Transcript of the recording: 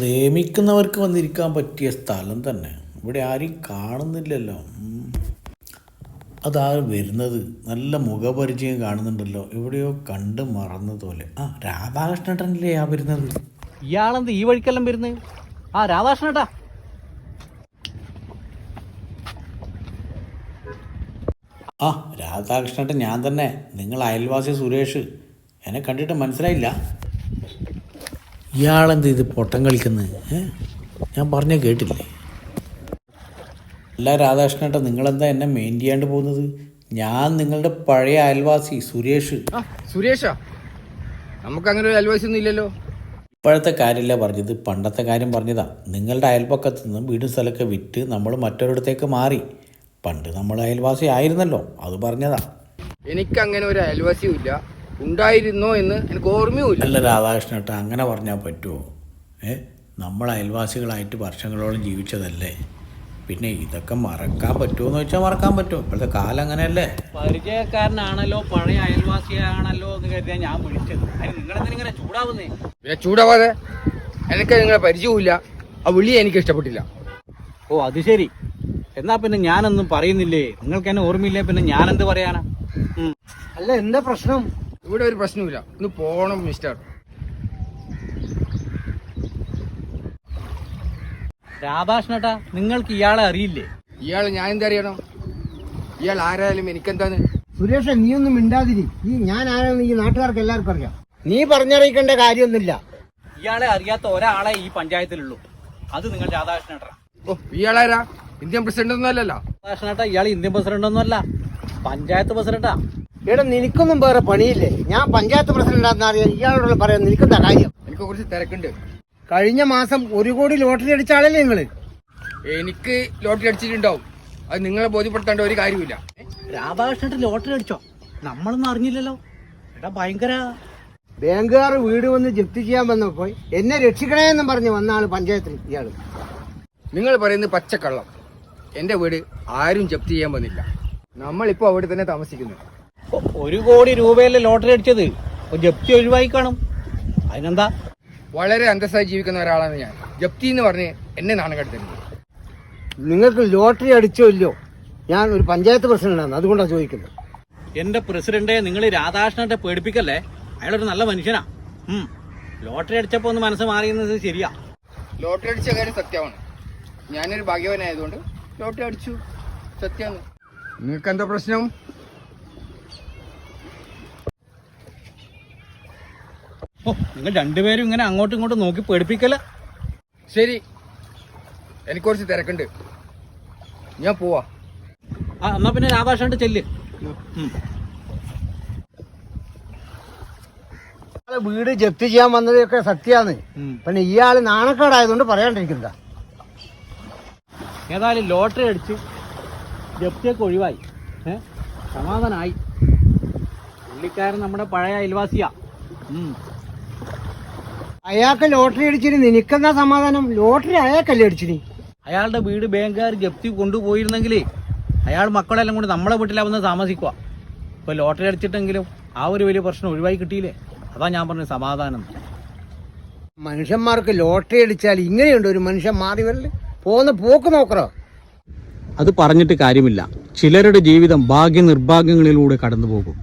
പ്രേമിക്കുന്നവർക്ക് വന്നിരിക്കാൻ പറ്റിയ സ്ഥലം തന്നെ. ഇവിടെ ആരും കാണുന്നില്ലല്ലോ. അതാ വരുന്നത്. നല്ല മുഖപരിചയം കാണുന്നുണ്ടല്ലോ. എവിടെയോ കണ്ട് മറന്നതുപോലെ. രാധാകൃഷ്ണേട്ടനല്ലേ വരുന്നത്? ഇയാളെന്ത് ഈ വഴിക്കെല്ലാം വരുന്നത്? രാധാകൃഷ്ണേട്ടാ. രാധാകൃഷ്ണേട്ടൻ ഞാൻ തന്നെ. നിങ്ങൾ അയൽവാസി സുരേഷ്. എന്നെ കണ്ടിട്ട് മനസ്സിലായില്ല? ഇയാളെന്ത് ഇത് പൊട്ടം കളിക്കുന്നത്? ഞാൻ പറഞ്ഞ കേട്ടില്ലേ? അല്ല രാധാകൃഷ്ണേട്ടൻ, നിങ്ങളെന്താ എന്നെ മെയിൻ ചെയ്യാണ്ട് പോകുന്നത്? ഞാൻ നിങ്ങളുടെ പഴയ അയൽവാസി സുരേഷ്. സുരേഷാ? നമുക്കങ്ങനെ ഒരു അയൽവാസി ഒന്നും ഇല്ലല്ലോ. ഇപ്പോഴത്തെ കാര്യമല്ല പറഞ്ഞത്, പണ്ടത്തെ കാര്യം പറഞ്ഞതാ. നിങ്ങളുടെ അയൽപ്പക്കത്ത് നിന്ന് വീടും സ്ഥലമൊക്കെ വിറ്റ് നമ്മൾ മറ്റൊരിടത്തേക്ക് മാറി. പണ്ട് നമ്മൾ അയൽവാസി ആയിരുന്നല്ലോ, അത് പറഞ്ഞതാ. എനിക്കങ്ങനെ ഒരു അയൽവാസിയും ഇല്ല, ഉണ്ടായിരുന്നോ എന്ന് എനിക്ക് ഓർമ്മയുമില്ല. അല്ല രാധാകൃഷ്ണേട്ടാ, അങ്ങനെ പറഞ്ഞാൽ പറ്റുമോ? നമ്മൾ അയൽവാസികളായിട്ട് വർഷങ്ങളോളം ജീവിച്ചതല്ലേ. പിന്നെ ഇതൊക്കെ മറക്കാൻ പറ്റുമോ എന്ന് വെച്ചാൽ മറക്കാൻ പറ്റുമോ? ഇപ്പോഴത്തെ കാലം അങ്ങനെയല്ലേ. പരിചയക്കാരനാണല്ലോ, പഴയ അയൽവാസിയാണല്ലോ എന്ന് കരുതിയാ ഞാൻ വിളിച്ചത്. നിങ്ങളെന്തിനിങ്ങനെ ചൂടാവുന്നേ? ചൂടാവാതെ. എനിക്ക് നിങ്ങളെ പരിചയമില്ല, ആ വിളി എനിക്ക് ഇഷ്ടപ്പെട്ടില്ല. അത് ശരി. എന്നാ പിന്നെ ഞാനൊന്നും പറയുന്നില്ലേ? നിങ്ങൾക്ക് എന്നെ ഓർമ്മയില്ലേ, പിന്നെ ഞാനെന്ത് പറയാനാ? അല്ല, എന്താ പ്രശ്നം? ഇവിടെ ഒരു പ്രശ്നമില്ല, ഇന്ന് പോണം മിസ്റ്റർ. രാധാകൃഷ്ണേട്ടാ, നിങ്ങൾക്ക് ഇയാളെ അറിയില്ലേ? ഇയാളെ ഞാൻ എന്തറിയണം? ഇയാൾ ആരായാലും എനിക്കെന്താന്ന്? സുരേഷ, നീ ഒന്നും മിണ്ടാതിരി. ഞാൻ ആരാണെന്ന് ഈ നാട്ടുകാർക്ക് എല്ലാവർക്കും അറിയാം. നീ പറഞ്ഞറിയിക്കേണ്ട കാര്യമൊന്നുമില്ല. ഇയാളെ അറിയാത്ത ഒരാളെ ഈ പഞ്ചായത്തിലുള്ളൂ, അത് നിങ്ങൾ രാധാകൃഷ്ണേട്ടാ. ഇയാളാരാ? ഇന്ത്യൻ പ്രസിഡന്റ് ഒന്നും അല്ലല്ലോ. രാധാകൃഷ്ണേട്ടാ, ഇയാൾ ഇന്ത്യൻ പ്രസിഡന്റ് ഒന്നും അല്ല, പഞ്ചായത്ത് പ്രസിഡന്റാ. എടാ, നിനക്കൊന്നും വേറെ പണിയില്ലേ? ഞാൻ പഞ്ചായത്ത് പ്രസിഡന്റാന്ന് അറിയാൻ ഇയാളോട് പറയാൻ നിൽക്കുന്ന കാര്യം. എനിക്ക് കുറച്ച് തിരക്കുണ്ട്. കഴിഞ്ഞ മാസം 1 കോടി ലോട്ടറി അടിച്ച ആളല്ലേ നിങ്ങള്? എനിക്ക് ലോട്ടറി അടിച്ചിട്ടുണ്ടാവും, അത് നിങ്ങളെ ബോധ്യപ്പെടുത്തേണ്ട ഒരു കാര്യമില്ല. രാധാകൃഷ്ണേട്ടൻ ലോട്ടറി അടിച്ചോ? നമ്മളൊന്നും അറിഞ്ഞില്ലല്ലോ. എടാ, ഭയങ്കര. ബാങ്കുകാർ വീട് വന്ന് ജപ്തി ചെയ്യാൻ വന്നപ്പോ എന്നെ രക്ഷിക്കണേന്നും പറഞ്ഞ് വന്ന ആള് പഞ്ചായത്തിൽ ഇയാള്. നിങ്ങൾ പറയുന്നത് പച്ചക്കള്ളം. എന്റെ വീട് ആരും ജപ്തി ചെയ്യാൻ വന്നില്ല. നമ്മളിപ്പോ അവിടെ തന്നെ താമസിക്കുന്നു. 1 കോടി രൂപയല്ലേ ലോട്ടറി അടിച്ചത്? ജപ്തി ഒഴിവായി കാണും, അതിനെന്താ? വളരെ അന്തസ്സായി ജീവിക്കുന്ന ഒരാളാണ് ഞാൻ. ജപ്തി എന്ന് പറഞ്ഞ് എന്നെ നാണം കെടുത്തരുത്. നിങ്ങൾക്ക് ലോട്ടറി അടിച്ചോ ഇല്ലയോ? ഞാൻ ഒരു പഞ്ചായത്ത് പ്രസിഡന്റാണ്, അതുകൊണ്ടാണ് ചോദിക്കുന്നത്. എന്റെ പ്രസിഡന്റ്, നിങ്ങൾ രാധാകൃഷ്ണനെ പേടിപ്പിക്കല്ലേ. അയാളൊരു നല്ല മനുഷ്യനാ. ലോട്ടറി അടിച്ചപ്പോ ഒന്ന് മനസ്സ് മാറിയുന്നത് ശരിയാ. ലോട്ടറി അടിച്ച കാര്യം സത്യമാണ്. ഞാനൊരു ഭാഗ്യവാനായതുകൊണ്ട് ലോട്ടറി അടിച്ചു, സത്യമാണ്. നിങ്ങൾക്ക് എന്താ പ്രശ്നം? നിങ്ങൾ രണ്ടുപേരും ഇങ്ങനെ അങ്ങോട്ടും ഇങ്ങോട്ടും നോക്കി പേടിപ്പിക്കല. ശരി, എനിക്ക് കുറച്ച് തിരക്കുണ്ട്, ഞാൻ പോവാ. എന്നാ പിന്നെ രാധാകൃഷ്ണന്റെ ചെല്ല്. വീട് ജപ്തി ചെയ്യാൻ വന്നതൊക്കെ സത്യമാണ്. പിന്നെ ഇയാള് നാണക്കേടായതുകൊണ്ട് പറയാണ്ടിരിക്കുന്ന. ഏതായാലും ലോട്ടറി അടിച്ച് ജപ്തിയൊക്കെ ഒഴിവായി, സമാധാനായി. പുള്ളിക്കാരൻ നമ്മുടെ പഴയ അയൽവാസിയാ. അയാൾക്ക് ലോട്ടറി അടിച്ചിന് നിനക്കെന്താ സമാധാനം? ലോട്ടറി അയാൾക്കല്ലേ അടിച്ചിന്? അയാളുടെ വീട് ബാങ്കുകാർ ജപ്തി കൊണ്ടുപോയിരുന്നെങ്കിലേ അയാൾ മക്കളെല്ലാം കൊണ്ട് നമ്മളെ വീട്ടിലാവുന്ന താമസിക്കുക. ഇപ്പൊ ലോട്ടറി അടിച്ചിട്ടെങ്കിലും ആ ഒരു വലിയ പ്രശ്നം ഒഴിവായി കിട്ടിയില്ലേ? അതാ ഞാൻ പറഞ്ഞ സമാധാനം. മനുഷ്യന്മാർക്ക് ലോട്ടറി അടിച്ചാൽ ഇങ്ങനെയുണ്ട് ഒരു മനുഷ്യൻ മാറി വരല്? പോകുന്ന പോക്ക് നോക്കറോ? അത് പറഞ്ഞിട്ട് കാര്യമില്ല. ചിലരുടെ ജീവിതം ഭാഗ്യ നിർഭാഗ്യങ്ങളിലൂടെ കടന്നു പോകും.